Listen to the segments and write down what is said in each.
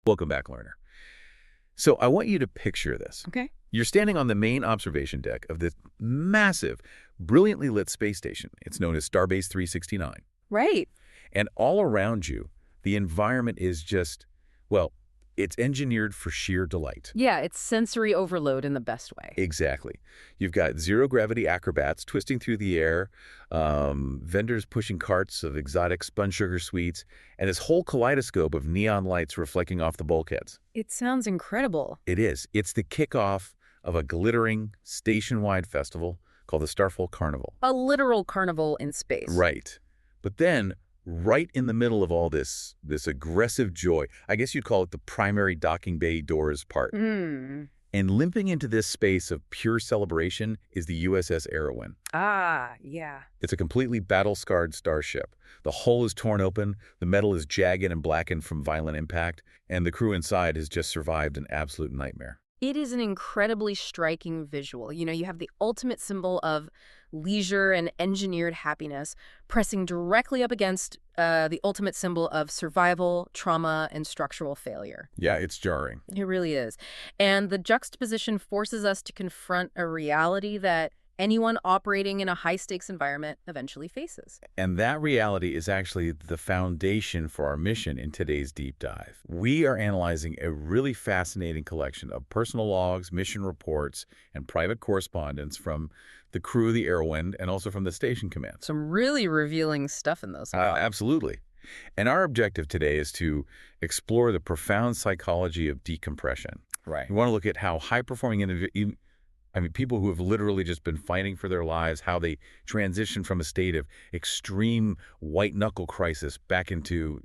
Welcome back, learner. So I want you to picture this. Okay. You're standing on the main observation deck of this massive, brilliantly lit space station. It's known as Starbase 369. Right. And all around you, the environment is just, well, it's engineered for sheer delight. Yeah, it's sensory overload in the best way. Exactly. You've got zero-gravity acrobats twisting through the air, vendors pushing carts of exotic spun sugar sweets, and this whole kaleidoscope of neon lights reflecting off the bulkheads. It sounds incredible. It is. It's the kickoff of a glittering, station-wide festival called the Starfall Carnival. A literal carnival in space. Right. But then, right in the middle of all this aggressive joy, I guess you'd call it the primary docking bay doors part. Hmm. And limping into this space of pure celebration is the USS Arawyn. Ah, yeah. It's a completely battle-scarred starship. The hull is torn open, the metal is jagged and blackened from violent impact, and the crew inside has just survived an absolute nightmare. It is an incredibly striking visual. You have the ultimate symbol of leisure and engineered happiness pressing directly up against the ultimate symbol of survival, trauma, and structural failure. Yeah, it's jarring. It really is. And the juxtaposition forces us to confront a reality that anyone operating in a high-stakes environment eventually faces. And that reality is actually the foundation for our mission in today's deep dive. We are analyzing a really fascinating collection of personal logs, mission reports, and private correspondence from the crew of the Arawyn and also from the station command. Some really revealing stuff in those. Absolutely. And our objective today is to explore the profound psychology of decompression. Right. We want to look at how high-performing people who have literally just been fighting for their lives, how they transition from a state of extreme white-knuckle crisis back into,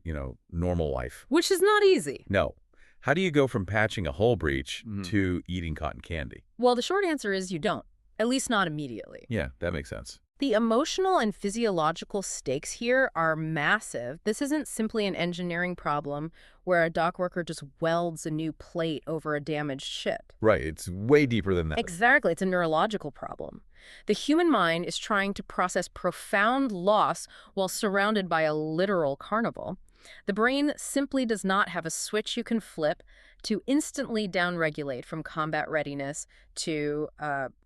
normal life. Which is not easy. No. How do you go from patching a hull breach to eating cotton candy? Well, the short answer is you don't, at least not immediately. Yeah, that makes sense. The emotional and physiological stakes here are massive. This isn't simply an engineering problem where a dock worker just welds a new plate over a damaged ship. Right. It's way deeper than that. Exactly. It's a neurological problem. The human mind is trying to process profound loss while surrounded by a literal carnival. The brain simply does not have a switch you can flip to instantly downregulate from combat readiness to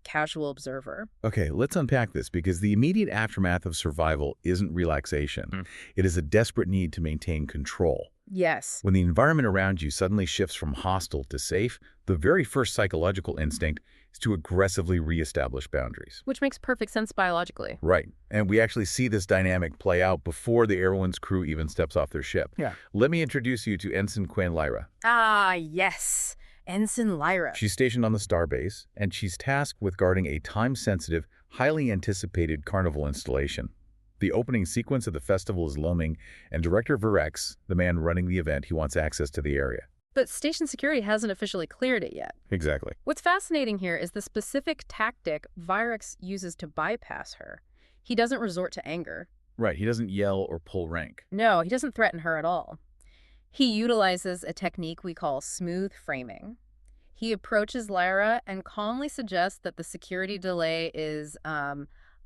casual observer. Okay, let's unpack this because the immediate aftermath of survival isn't relaxation. It is a desperate need to maintain control. Yes. When the environment around you suddenly shifts from hostile to safe, the very first psychological instinct is to aggressively reestablish boundaries. Which makes perfect sense biologically. Right. And we actually see this dynamic play out before the Arawyn's crew even steps off their ship. Yeah. Let me introduce you to Ensign Quen Lyra. Ah, yes. Ensign Lyra. She's stationed on the Starbase, and she's tasked with guarding a time-sensitive, highly anticipated carnival installation. The opening sequence of the festival is looming, and Director Virex, the man running the event, he wants access to the area. But station security hasn't officially cleared it yet. Exactly. What's fascinating here is the specific tactic Virex uses to bypass her. He doesn't resort to anger. Right, he doesn't yell or pull rank. No, he doesn't threaten her at all. He utilizes a technique we call smooth framing. He approaches Lyra and calmly suggests that the security delay is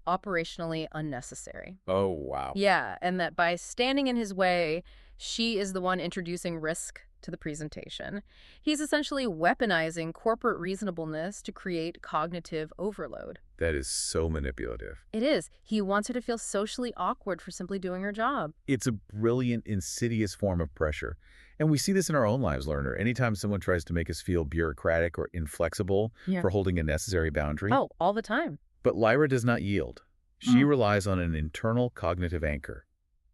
operationally unnecessary. Oh, wow. Yeah, and that by standing in his way, she is the one introducing risk to the presentation. He's essentially weaponizing corporate reasonableness to create cognitive overload. That is so manipulative. It is. He wants her to feel socially awkward for simply doing her job. It's a brilliant, insidious form of pressure. And we see this in our own lives, learner. Anytime someone tries to make us feel bureaucratic or inflexible for holding a necessary boundary. Oh, all the time. But Lyra does not yield. She relies on an internal cognitive anchor.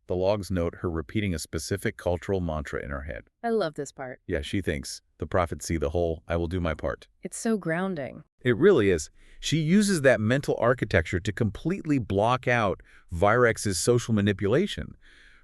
The logs note her repeating a specific cultural mantra in her head. I love this part. Yeah, she thinks, the prophets see the whole, I will do my part. It's so grounding. It really is. She uses that mental architecture to completely block out Virex's social manipulation,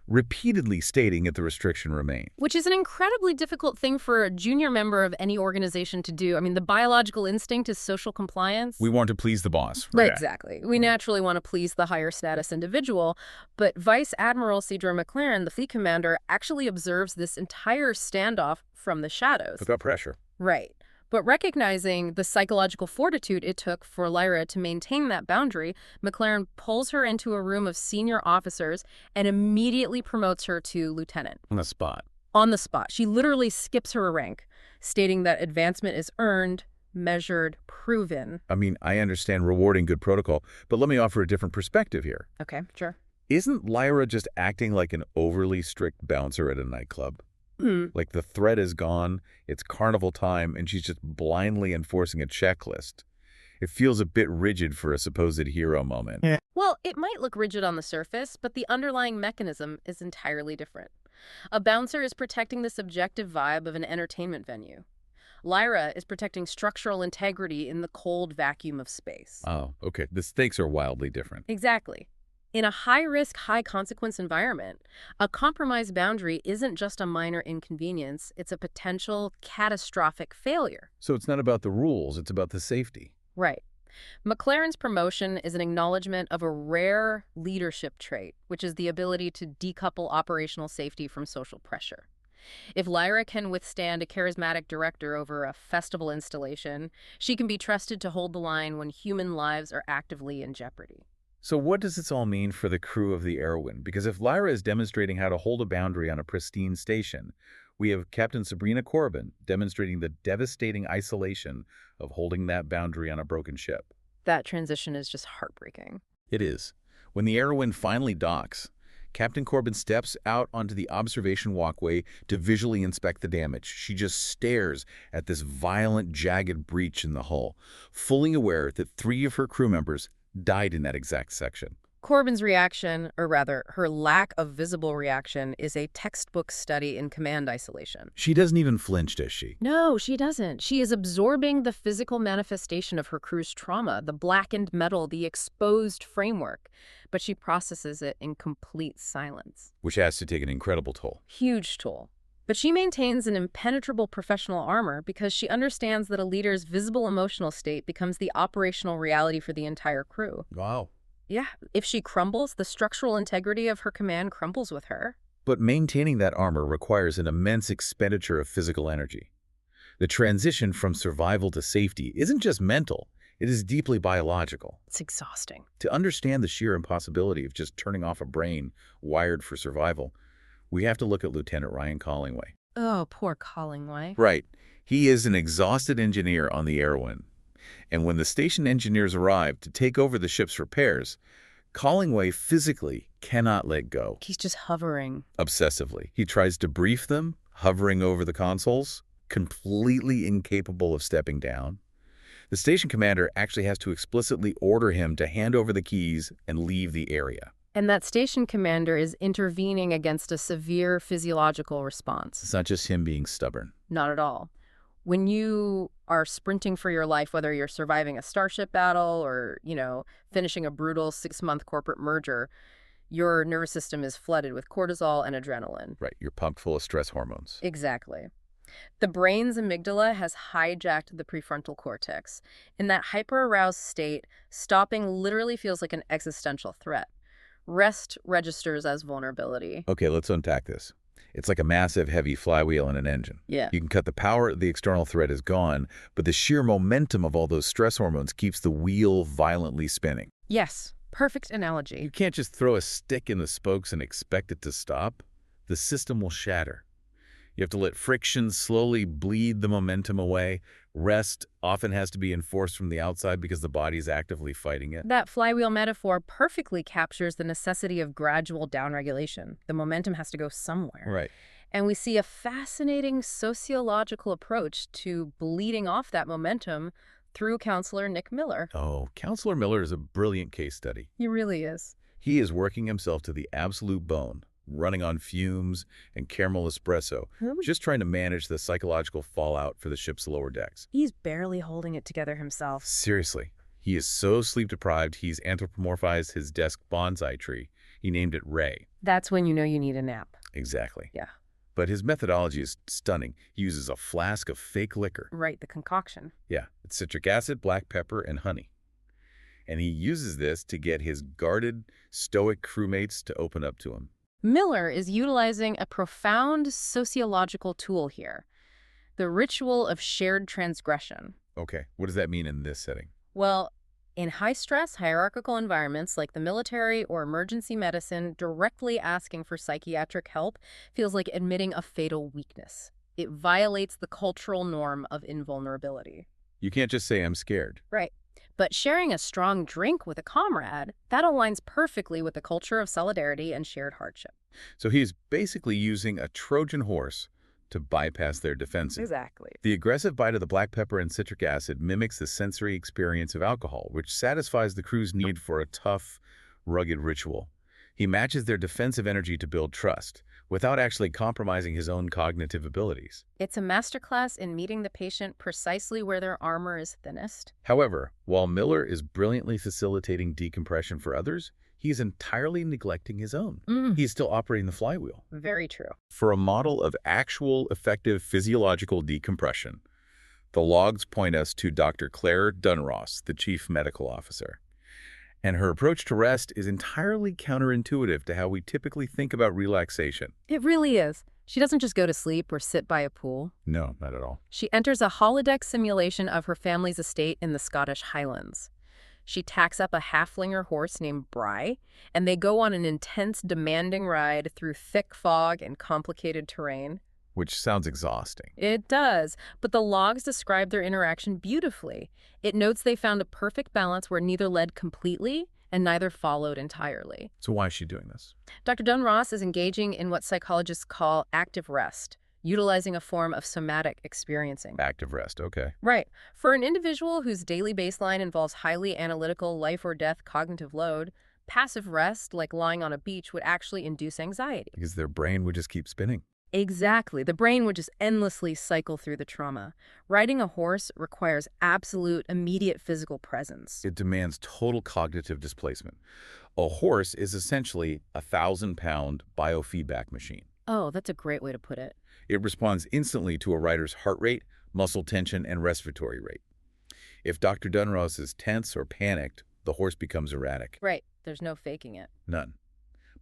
repeatedly stating that the restriction remains. Which is an incredibly difficult thing for a junior member of any organization to do. I mean, the biological instinct is social compliance. We want to please the boss. Right, exactly. We naturally want to please the higher status individual, but Vice Admiral Cedra McLaren, the fleet commander, actually observes this entire standoff from the shadows. Without pressure. Right. But recognizing the psychological fortitude it took for Lyra to maintain that boundary, McLaren pulls her into a room of senior officers and immediately promotes her to lieutenant. On the spot. On the spot. She literally skips her a rank, stating that advancement is earned, measured, proven. I mean, I understand rewarding good protocol, but let me offer a different perspective here. Okay, sure. Isn't Lyra just acting like an overly strict bouncer at a nightclub? Hmm. Like the threat is gone, it's carnival time, and she's just blindly enforcing a checklist. It feels a bit rigid for a supposed hero moment. Yeah. Well, it might look rigid on the surface, but the underlying mechanism is entirely different. A bouncer is protecting the subjective vibe of an entertainment venue. Lyra is protecting structural integrity in the cold vacuum of space. Oh, okay. The stakes are wildly different. Exactly. In a high-risk, high-consequence environment, a compromised boundary isn't just a minor inconvenience, it's a potential catastrophic failure. So it's not about the rules, it's about the safety. Right. McLaren's promotion is an acknowledgement of a rare leadership trait, which is the ability to decouple operational safety from social pressure. If Lyra can withstand a charismatic director over a festival installation, she can be trusted to hold the line when human lives are actively in jeopardy. So what does this all mean for the crew of the Arawyn? Because if Lyra is demonstrating how to hold a boundary on a pristine station, we have Captain Sabrina Corbin demonstrating the devastating isolation of holding that boundary on a broken ship. That transition is just heartbreaking. It is. When the Arawyn finally docks, Captain Corbin steps out onto the observation walkway to visually inspect the damage. She just stares at this violent, jagged breach in the hull, fully aware that 3 of her crew members died in that exact section. Corbin's reaction, or rather, her lack of visible reaction, is a textbook study in command isolation. She doesn't even flinch, does she? No, she doesn't. She is absorbing the physical manifestation of her crew's trauma, the blackened metal, the exposed framework, but she processes it in complete silence. Which has to take an incredible toll. Huge toll. But she maintains an impenetrable professional armor because she understands that a leader's visible emotional state becomes the operational reality for the entire crew. Wow. Yeah, if she crumbles, the structural integrity of her command crumbles with her. But maintaining that armor requires an immense expenditure of physical energy. The transition from survival to safety isn't just mental, it is deeply biological. It's exhausting. To understand the sheer impossibility of just turning off a brain wired for survival, we have to look at Lieutenant Ryan Collingway. Oh, poor Collingway. Right. He is an exhausted engineer on the Arawyn. And when the station engineers arrive to take over the ship's repairs, Collingway physically cannot let go. He's just hovering. Obsessively. He tries to brief them, hovering over the consoles, completely incapable of stepping down. The station commander actually has to explicitly order him to hand over the keys and leave the area. And that station commander is intervening against a severe physiological response. It's not just him being stubborn. Not at all. When you are sprinting for your life, whether you're surviving a starship battle or, finishing a brutal 6-month corporate merger, your nervous system is flooded with cortisol and adrenaline. Right, you're pumped full of stress hormones. Exactly. The brain's amygdala has hijacked the prefrontal cortex. In that hyper-aroused state, stopping literally feels like an existential threat. Rest registers as vulnerability. Okay, let's unpack this. It's like a massive, heavy flywheel in an engine. Yeah. You can cut the power, the external threat is gone, but the sheer momentum of all those stress hormones keeps the wheel violently spinning. Yes, perfect analogy. You can't just throw a stick in the spokes and expect it to stop. The system will shatter. You have to let friction slowly bleed the momentum away. Rest often has to be enforced from the outside because the body is actively fighting it. That flywheel metaphor perfectly captures the necessity of gradual downregulation. The momentum has to go somewhere. Right. And we see a fascinating sociological approach to bleeding off that momentum through Counselor Nick Miller. Oh, Counselor Miller is a brilliant case study. He really is. He is working himself to the absolute bone, running on fumes and caramel espresso, just trying to manage the psychological fallout for the ship's lower decks. He's barely holding it together himself. Seriously, he is so sleep-deprived he's anthropomorphized his desk bonsai tree. He named it Ray. That's when you know you need a nap. Exactly. Yeah. But his methodology is stunning. He uses a flask of fake liquor. Right, the concoction. Yeah, it's citric acid, black pepper, and honey. And he uses this to get his guarded, stoic crewmates to open up to him. Miller is utilizing a profound sociological tool here, the ritual of shared transgression. Okay, what does that mean in this setting? Well, In high-stress, hierarchical environments like the military or emergency medicine, directly asking for psychiatric help feels like admitting a fatal weakness. It violates the cultural norm of invulnerability. You can't just say, I'm scared. Right. But sharing a strong drink with a comrade, that aligns perfectly with the culture of solidarity and shared hardship. So he's basically using a Trojan horse to bypass their defenses. Exactly. The aggressive bite of the black pepper and citric acid mimics the sensory experience of alcohol, which satisfies the crew's need for a tough, rugged ritual. He matches their defensive energy to build trust, without actually compromising his own cognitive abilities. It's a masterclass in meeting the patient precisely where their armor is thinnest. However, while Miller is brilliantly facilitating decompression for others, he's entirely neglecting his own. He's still operating the flywheel. Very true. For a model of actual effective physiological decompression, the logs point us to Dr. Claire Dunross, the chief medical officer. And her approach to rest is entirely counterintuitive to how we typically think about relaxation. It really is. She doesn't just go to sleep or sit by a pool. No, not at all. She enters a holodeck simulation of her family's estate in the Scottish Highlands. She tacks up a halflinger horse named Bry, and they go on an intense, demanding ride through thick fog and complicated terrain. Which sounds exhausting. It does, but the logs describe their interaction beautifully. It notes they found a perfect balance where neither led completely and neither followed entirely. So why is she doing this? Dr. Dunross is engaging in what psychologists call active rest, utilizing a form of somatic experiencing. Active rest, okay. Right. For an individual whose daily baseline involves highly analytical life-or-death cognitive load, passive rest, like lying on a beach, would actually induce anxiety. Because their brain would just keep spinning. Exactly. The brain would just endlessly cycle through the trauma. Riding a horse requires absolute, immediate physical presence. It demands total cognitive displacement. A horse is essentially a 1,000-pound biofeedback machine. Oh, that's a great way to put it. It responds instantly to a rider's heart rate, muscle tension, and respiratory rate. If Dr. Dunross is tense or panicked, the horse becomes erratic. Right. There's no faking it. None.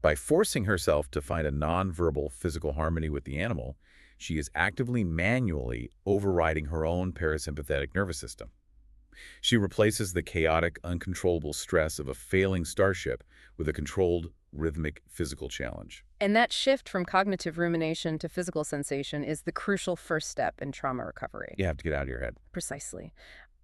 By forcing herself to find a nonverbal physical harmony with the animal, she is actively manually overriding her own parasympathetic nervous system. She replaces the chaotic, uncontrollable stress of a failing starship with a controlled, rhythmic physical challenge. And that shift from cognitive rumination to physical sensation is the crucial first step in trauma recovery. You have to get out of your head. Precisely.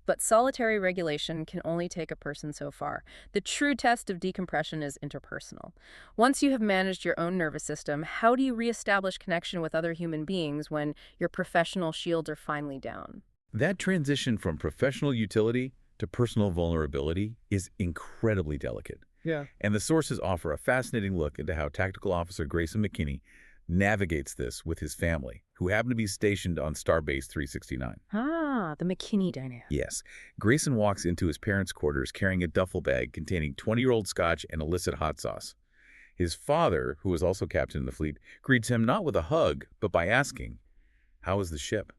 But solitary regulation can only take a person so far. The true test of decompression is interpersonal. Once you have managed your own nervous system, how do you reestablish connection with other human beings when your professional shields are finally down? That transition from professional utility to personal vulnerability is incredibly delicate. Yeah. And the sources offer a fascinating look into how Tactical Officer Grayson McKinney navigates this with his family, who happen to be stationed on Starbase 369. Ah, the McKinney dynamic. Yes. Grayson walks into his parents' quarters carrying a duffel bag containing 20-year-old scotch and illicit hot sauce. His father, who is also captain of the fleet, greets him not with a hug, but by asking, "How is the ship?"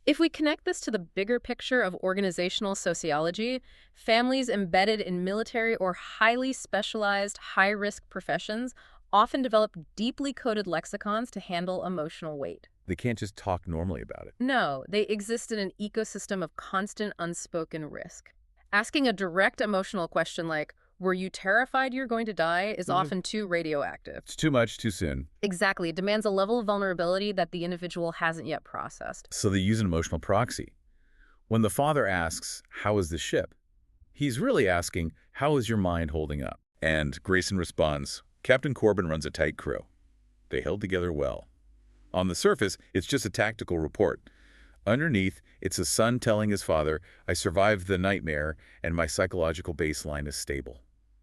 If we connect this to the bigger picture of organizational sociology, families embedded in military or highly specialized, high-risk professions often develop deeply coded lexicons to handle emotional weight. They can't just talk normally about it. No, they exist in an ecosystem of constant unspoken risk. Asking a direct emotional question like, "Were you terrified you're going to die?" is often too radioactive. It's too much, too soon. Exactly. It demands a level of vulnerability that the individual hasn't yet processed. So they use an emotional proxy. When the father asks, "How is the ship?" he's really asking, "How is your mind holding up?" And Grayson responds, "Captain Corbin runs a tight crew. They held together well." On the surface, it's just a tactical report. Underneath, it's a son telling his father, "I survived the nightmare, and my psychological baseline is stable."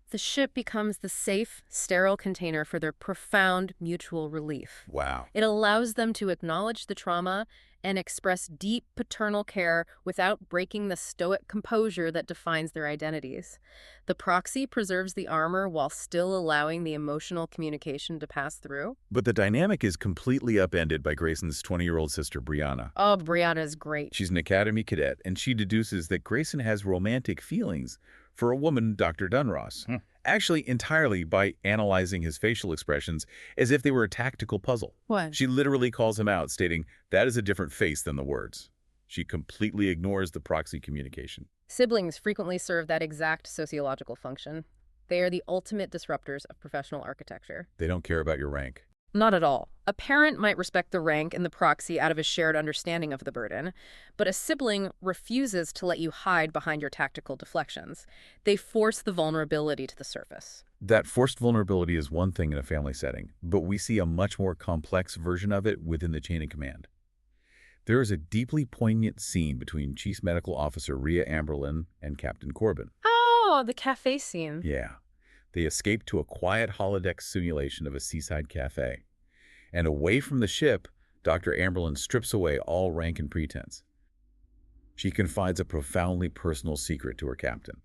The ship becomes the safe, sterile container for their profound mutual relief. Wow. It allows them to acknowledge the trauma and express deep paternal care without breaking the stoic composure that defines their identities. The proxy preserves the armor while still allowing the emotional communication to pass through. But the dynamic is completely upended by Grayson's 20-year-old sister, Brianna. Oh, Brianna is great. She's an academy cadet, and she deduces that Grayson has romantic feelings for a woman, Dr. Dunross. Actually, entirely by analyzing his facial expressions as if they were a tactical puzzle. What? She literally calls him out, stating, "That is a different face than the words." She completely ignores the proxy communication. Siblings frequently serve that exact sociological function. They are the ultimate disruptors of professional architecture. They don't care about your rank. Not at all. A parent might respect the rank and the proxy out of a shared understanding of the burden, but a sibling refuses to let you hide behind your tactical deflections. They force the vulnerability to the surface. That forced vulnerability is one thing in a family setting, but we see a much more complex version of it within the chain of command. There is a deeply poignant scene between Chief Medical Officer Rhea Amberlin and Captain Corbin. Oh, the cafe scene. Yeah. They escape to a quiet holodeck simulation of a seaside cafe. And away from the ship, Dr. Amberlin strips away all rank and pretense. She confides a profoundly personal secret to her captain.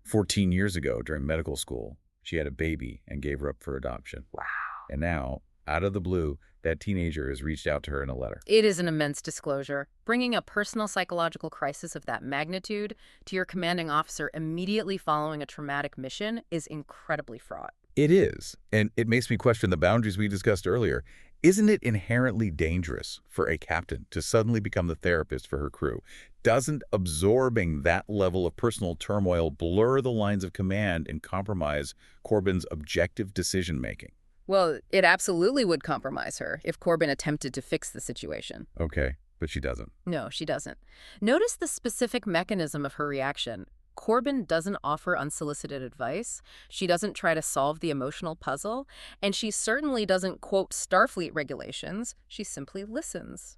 14 years ago, during medical school, she had a baby and gave her up for adoption. Wow. And now, out of the blue, that teenager has reached out to her in a letter. It is an immense disclosure. Bringing a personal psychological crisis of that magnitude to your commanding officer immediately following a traumatic mission is incredibly fraught. It is, and it makes me question the boundaries we discussed earlier. Isn't it inherently dangerous for a captain to suddenly become the therapist for her crew? Doesn't absorbing that level of personal turmoil blur the lines of command and compromise Corbin's objective decision-making? Well, it absolutely would compromise her if Corbin attempted to fix the situation. Okay, but she doesn't. No, she doesn't. Notice the specific mechanism of her reaction. Corbin doesn't offer unsolicited advice, she doesn't try to solve the emotional puzzle, and she certainly doesn't quote Starfleet regulations, she simply listens.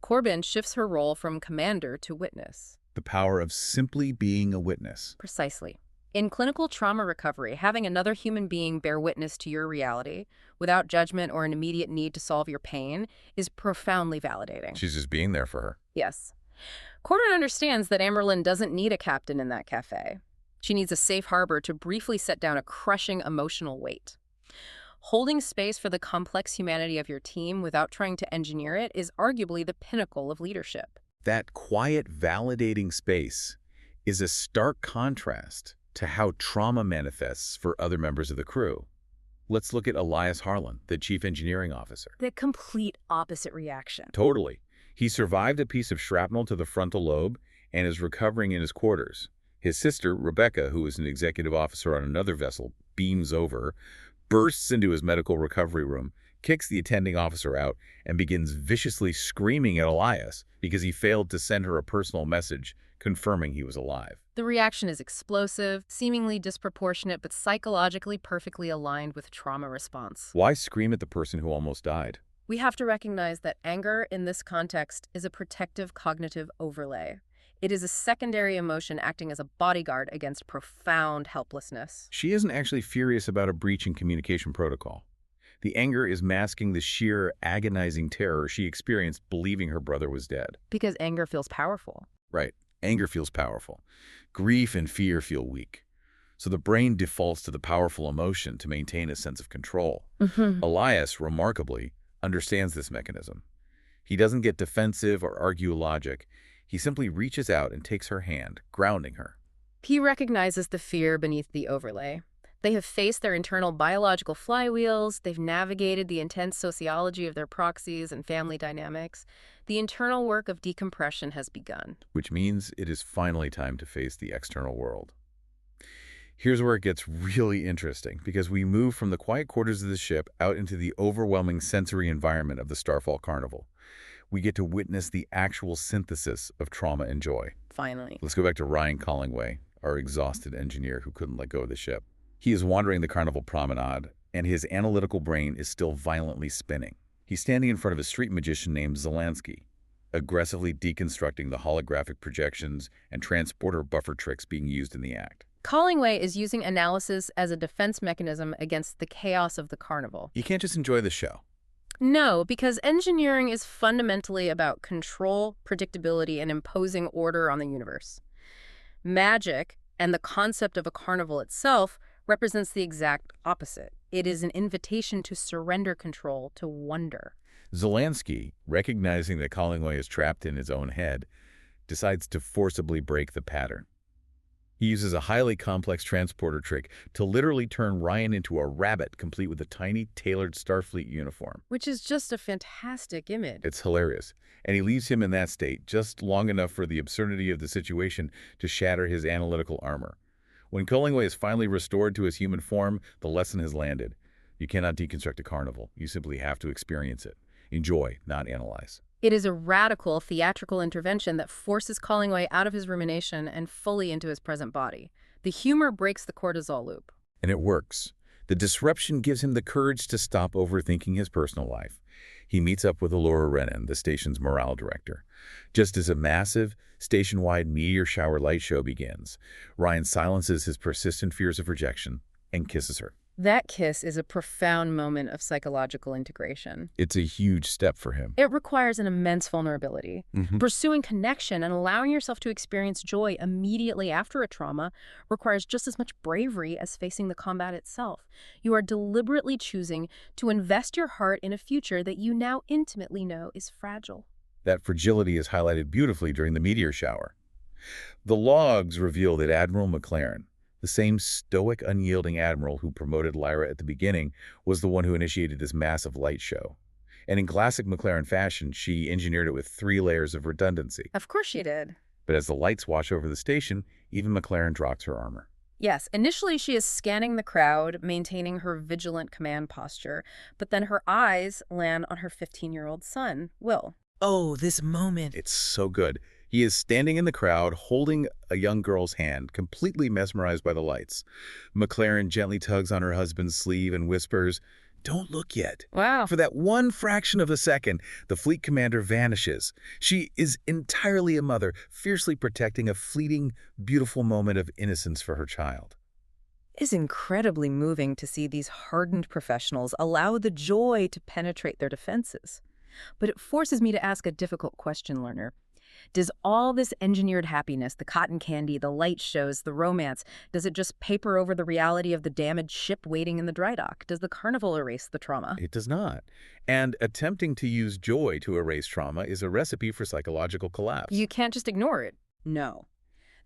Corbin shifts her role from commander to witness. The power of simply being a witness. Precisely. In clinical trauma recovery, having another human being bear witness to your reality, without judgment or an immediate need to solve your pain, is profoundly validating. She's just being there for her. Yes. Corbin understands that Amberlin doesn't need a captain in that cafe. She needs a safe harbor to briefly set down a crushing emotional weight. Holding space for the complex humanity of your team without trying to engineer it is arguably the pinnacle of leadership. That quiet, validating space is a stark contrast to how trauma manifests for other members of the crew. Let's look at Elias Harlan, the chief engineering officer. The complete opposite reaction. Totally. He survived a piece of shrapnel to the frontal lobe and is recovering in his quarters. His sister, Rebecca, who is an executive officer on another vessel, beams over, bursts into his medical recovery room, kicks the attending officer out, and begins viciously screaming at Elias because he failed to send her a personal message confirming he was alive. The reaction is explosive, seemingly disproportionate, but psychologically perfectly aligned with trauma response. Why scream at the person who almost died? We have to recognize that anger in this context is a protective cognitive overlay. It is a secondary emotion acting as a bodyguard against profound helplessness. She isn't actually furious about a breach in communication protocol. The anger is masking the sheer, agonizing terror she experienced believing her brother was dead. Because anger feels powerful. Right. Anger feels powerful. Grief and fear feel weak. So the brain defaults to the powerful emotion to maintain a sense of control. Elias, remarkably, understands this mechanism. He doesn't get defensive or argue logic. He simply reaches out and takes her hand, grounding her. He recognizes the fear beneath the overlay. They have faced their internal biological flywheels, they've navigated the intense sociology of their proxies and family dynamics. The internal work of decompression has begun. Which means it is finally time to face the external world. Here's where it gets really interesting, because we move from the quiet quarters of the ship out into the overwhelming sensory environment of the Starfall Carnival. We get to witness the actual synthesis of trauma and joy. Finally. Let's go back to Ryan Collingway, our exhausted engineer who couldn't let go of the ship. He is wandering the Carnival promenade, and his analytical brain is still violently spinning. He's standing in front of a street magician named Zelansky, aggressively deconstructing the holographic projections and transporter buffer tricks being used in the act. Collingway is using analysis as a defense mechanism against the chaos of the carnival. You can't just enjoy the show. No, because engineering is fundamentally about control, predictability, and imposing order on the universe. Magic, and the concept of a carnival itself, represents the exact opposite. It is an invitation to surrender control to wonder. Zelansky, recognizing that Collingway is trapped in his own head, decides to forcibly break the pattern. He uses a highly complex transporter trick to literally turn Ryan into a rabbit, complete with a tiny, tailored Starfleet uniform. Which is just a fantastic image. It's hilarious. And he leaves him in that state just long enough for the absurdity of the situation to shatter his analytical armor. When Collingwood is finally restored to his human form, the lesson has landed. You cannot deconstruct a carnival. You simply have to experience it. Enjoy, not analyze. It is a radical theatrical intervention that forces Collingwood out of his rumination and fully into his present body. The humor breaks the cortisol loop. And it works. The disruption gives him the courage to stop overthinking his personal life. He meets up with Allura Renan, the station's morale director. Just as a massive, station-wide meteor shower light show begins, Ryan silences his persistent fears of rejection and kisses her. That kiss is a profound moment of psychological integration. It's a huge step for him. It requires an immense vulnerability. Pursuing connection and allowing yourself to experience joy immediately after a trauma requires just as much bravery as facing the combat itself. You are deliberately choosing to invest your heart in a future that you now intimately know is fragile. That fragility is highlighted beautifully during the meteor shower. The logs reveal that Admiral McLaren, the same stoic, unyielding admiral who promoted Lyra at the beginning, was the one who initiated this massive light show. And in classic McLaren fashion, she engineered it with 3 layers of redundancy. Of course she did. But as the lights wash over the station, even McLaren drops her armor. Yes, initially she is scanning the crowd, maintaining her vigilant command posture, but then her eyes land on her 15-year-old son, Will. Oh, this moment. It's so good. He is standing in the crowd, holding a young girl's hand, completely mesmerized by the lights. McLaren gently tugs on her husband's sleeve and whispers, "Don't look yet." Wow. For that one fraction of a second, the fleet commander vanishes. She is entirely a mother, fiercely protecting a fleeting, beautiful moment of innocence for her child. It's incredibly moving to see these hardened professionals allow the joy to penetrate their defenses. But it forces me to ask a difficult question, learner. Does all this engineered happiness, the cotton candy, the light shows, the romance, does it just paper over the reality of the damaged ship waiting in the dry dock? Does the carnival erase the trauma? It does not. And attempting to use joy to erase trauma is a recipe for psychological collapse. You can't just ignore it. No.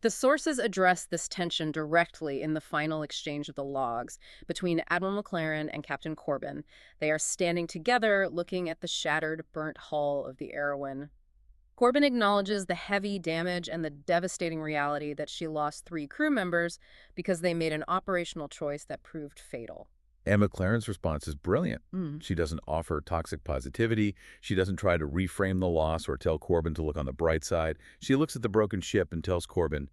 The sources address this tension directly in the final exchange of the logs between Admiral McLaren and Captain Corbin. They are standing together, looking at the shattered, burnt hull of the Arawyn. Corbin acknowledges the heavy damage and the devastating reality that she lost 3 crew members because they made an operational choice that proved fatal. And McLaren's response is brilliant. Mm. She doesn't offer toxic positivity. She doesn't try to reframe the loss or tell Corbin to look on the bright side. She looks at the broken ship and tells Corbin,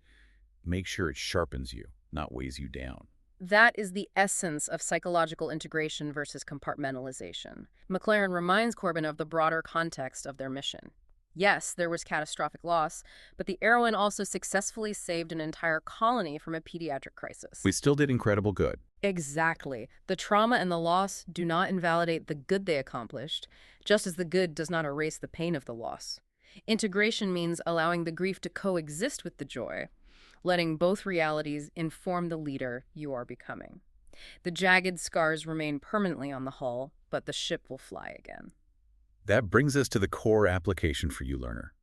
"Make sure it sharpens you, not weighs you down." That is the essence of psychological integration versus compartmentalization. McLaren reminds Corbin of the broader context of their mission. Yes, there was catastrophic loss, but the Arawyn also successfully saved an entire colony from a pediatric crisis. We still did incredible good. Exactly. The trauma and the loss do not invalidate the good they accomplished, just as the good does not erase the pain of the loss. Integration means allowing the grief to coexist with the joy, letting both realities inform the leader you are becoming. The jagged scars remain permanently on the hull, but the ship will fly again. That brings us to the core application for you, learner.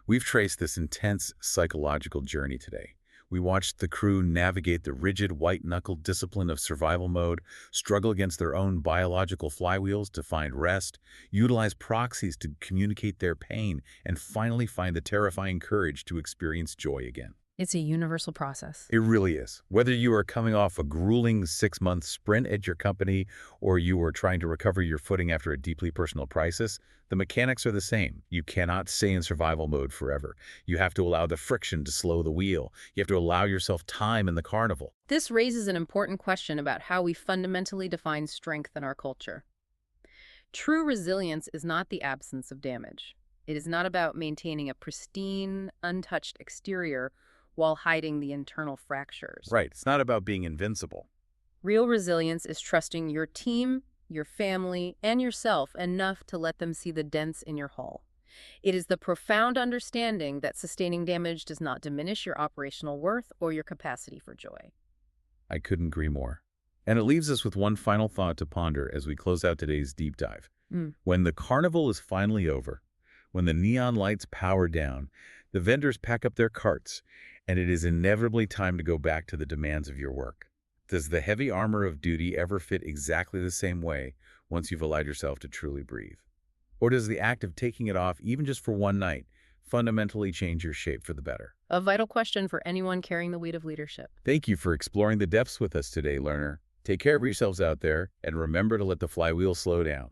We've traced this intense psychological journey today. We watched the crew navigate the rigid, white-knuckled discipline of survival mode, struggle against their own biological flywheels to find rest, utilize proxies to communicate their pain, and finally find the terrifying courage to experience joy again. It's a universal process. It really is. Whether you are coming off a grueling 6-month sprint at your company or you are trying to recover your footing after a deeply personal crisis, the mechanics are the same. You cannot stay in survival mode forever. You have to allow the friction to slow the wheel. You have to allow yourself time in the carnival. This raises an important question about how we fundamentally define strength in our culture. True resilience is not the absence of damage. It is not about maintaining a pristine, untouched exterior while hiding the internal fractures. Right. It's not about being invincible. Real resilience is trusting your team, your family, and yourself enough to let them see the dents in your hull. It is the profound understanding that sustaining damage does not diminish your operational worth or your capacity for joy. I couldn't agree more. And it leaves us with one final thought to ponder as we close out today's deep dive. When the carnival is finally over, when the neon lights power down, The vendors pack up their carts, and it is inevitably time to go back to the demands of your work. Does the heavy armor of duty ever fit exactly the same way once you've allowed yourself to truly breathe? Or does the act of taking it off, even just for one night, fundamentally change your shape for the better? A vital question for anyone carrying the weight of leadership. Thank you for exploring the depths with us today, learner. Take care of yourselves out there, and remember to let the flywheel slow down.